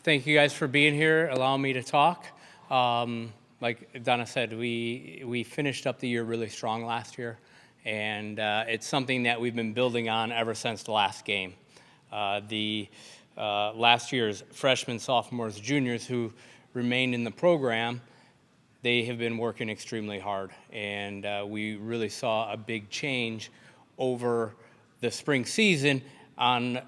Thank you guys for being here, allowing me to talk. Like Donna said, we finished up the year really strong last year, and it's something that we've been building on ever since the last game. Last year's freshmen, sophomores, juniors who remained in the program, they have been working extremely hard, and we really saw a big change over the spring season on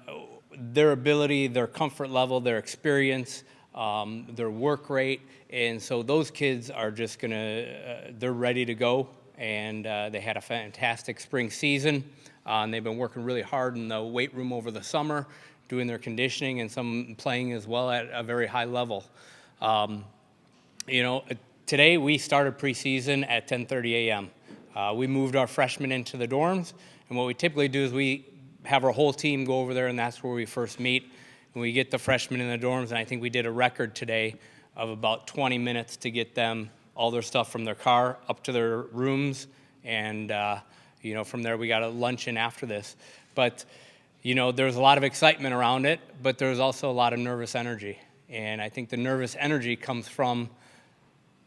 their ability, their comfort level, their experience, their work rate, and so those kids are just they're ready to go, and they had a fantastic spring season, and they've been working really hard in the weight room over the summer, doing their conditioning and some playing as well at a very high level. Today we started preseason at 10:30 a.m. We moved our freshmen into the dorms, and what we typically do is we have our whole team go over there, and that's where we first meet. And we get the freshmen in the dorms, and I think we did a record today of about 20 minutes to get them all their stuff from their car up to their rooms, and from there we got a luncheon after this. But there's a lot of excitement around it, but there's also a lot of nervous energy, and I think the nervous energy comes from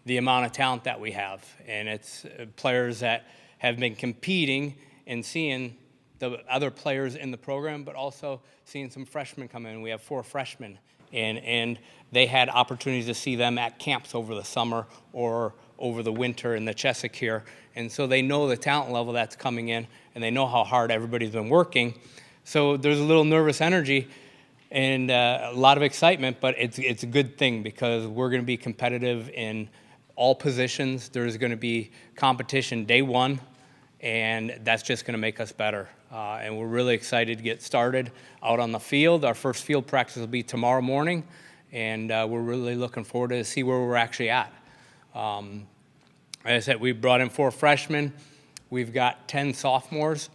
the amount of talent that we have, and it's players that have been competing and seeing the other players in the program, but also seeing some freshmen come in. We have 4 freshmen, and they had opportunities to see them at camps over the summer or over the winter in the Chesapeake here, and so they know the talent level that's coming in, and they know how hard everybody's been working. So there's a little nervous energy and a lot of excitement, but it's a good thing because we're going to be competitive in all positions. There's going to be competition day one, and that's just going to make us better. And we're really excited to get started out on the field. Our first field practice will be tomorrow morning, and we're really looking forward to see where we're actually at. Like I said, we brought in 4 freshmen. We've got 10 sophomores,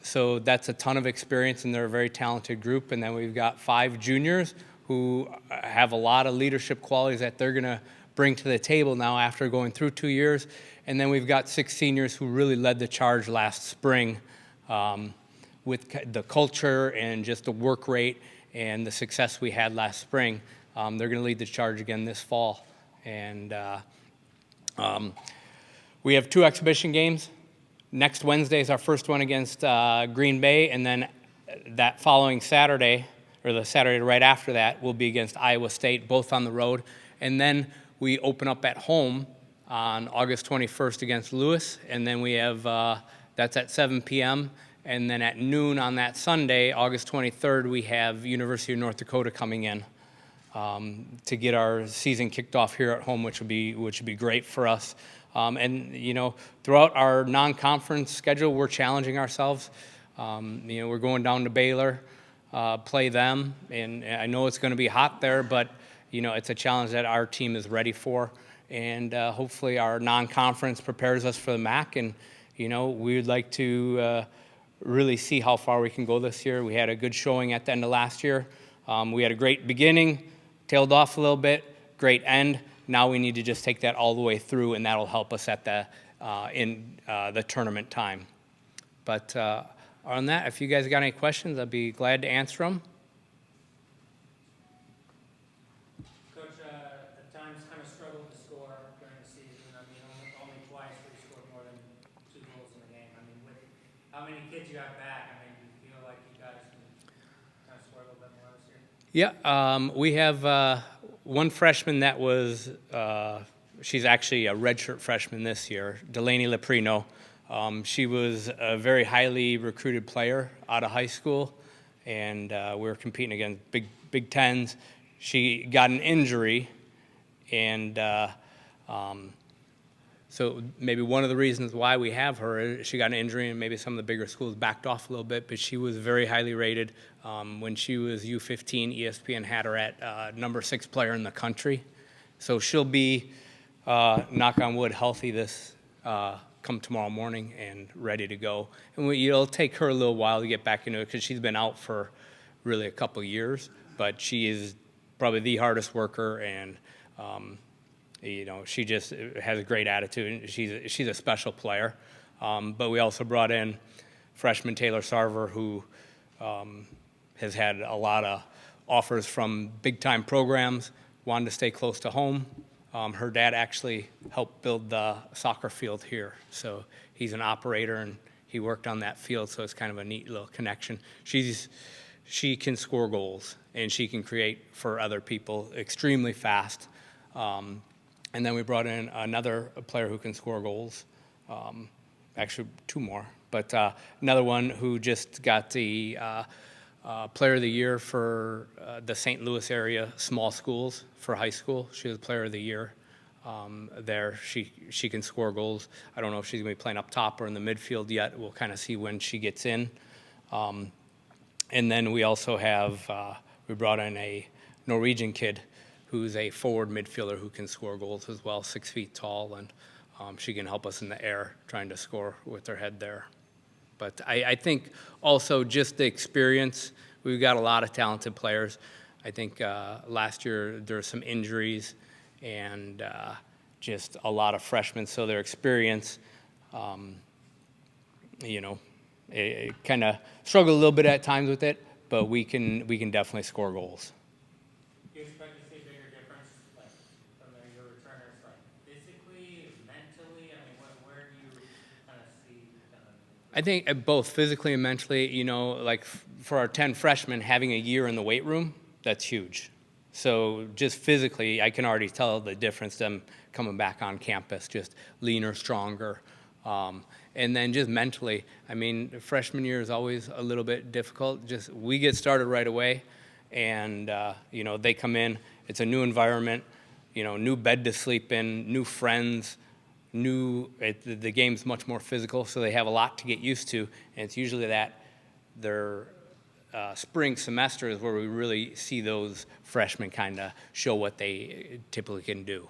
so that's a ton of experience, and they're a very talented group. And then we've got 5 juniors who have a lot of leadership qualities that they're going to bring to the table now after going through 2 years. And then we've got 6 seniors who really led the charge last spring with the culture and just the work rate and the success we had last spring. They're going to lead the charge again this fall. And we have 2 exhibition games. Next Wednesday is our first one against Green Bay, and then that following Saturday, or the Saturday right after that, will be against Iowa State, both on the road. And then we open up at home on August 21st against Lewis, and then we have, that's at 7 p.m., and then at noon on that Sunday, August 23rd, we have University of North Dakota coming in to get our season kicked off here at home, which would be great for us. And throughout our non-conference schedule, we're challenging ourselves. We're going down to Baylor, play them, and I know it's going to be hot there, but it's a challenge that our team is ready for, and hopefully our non-conference prepares us for the MAC, and we would like to really see how far we can go this year. We had a good showing at the end of last year. We had a great beginning, tailed off a little bit, great end. Now we need to just take that all the way through, and that'll help us at the tournament time. But on that, if you guys got any questions, I'd be glad to answer them. How many kids you have back? I mean, do you feel like you guys can kind of score a little bit more this year? Yeah, we have one freshman that was, she's actually a redshirt freshman this year, Delaney Leprino. She was a very highly recruited player out of high school, and we were competing against Big Tens. She got an injury, and so maybe one of the reasons why we have her is she got an injury, and maybe some of the bigger schools backed off a little bit, but she was very highly rated. When she was U15, ESPN had her at number 6 player in the country. So she'll be, knock on wood, healthy this come tomorrow morning and ready to go. And it'll take her a little while to get back into it because she's been out for really a couple years, but she is probably the hardest worker, and she just has a great attitude. She's a special player. But we also brought in freshman Taylor Sarver, who has had a lot of offers from big-time programs, wanted to stay close to home. Her dad actually helped build the soccer field here, so he's an operator, and he worked on that field, so it's kind of a neat little connection. She can score goals, and she can create for other people extremely fast. And then we brought in another player who can score goals, actually two more, but another one who just got the Player of the Year for the St. Louis area small schools for high school. She was Player of the Year there. She can score goals. I don't know if she's going to be playing up top or in the midfield yet. We'll kind of see when she gets in. And then we also have, we brought in a Norwegian kid who's a forward midfielder who can score goals as well, 6 feet tall, and she can help us in the air trying to score with her head there. But I think also just the experience, we've got a lot of talented players. I think last year there were some injuries and just a lot of freshmen, so their experience, it kind of struggled a little bit at times with it, but we can definitely score goals. Do you expect to see a bigger difference, like from your returners, like physically, mentally? I mean, where do you kind of see? I think both physically and mentally. Like for our 10 freshmen, having a year in the weight room, that's huge. So just physically, I can already tell the difference them coming back on campus, just leaner, stronger. And then just mentally, I mean, freshman year is always a little bit difficult. Just we get started right away, and they come in. It's a new environment, new bed to sleep in, new friends, the game's much more physical, so they have a lot to get used to. And it's usually that their spring semester is where we really see those freshmen kind of show what they typically can do.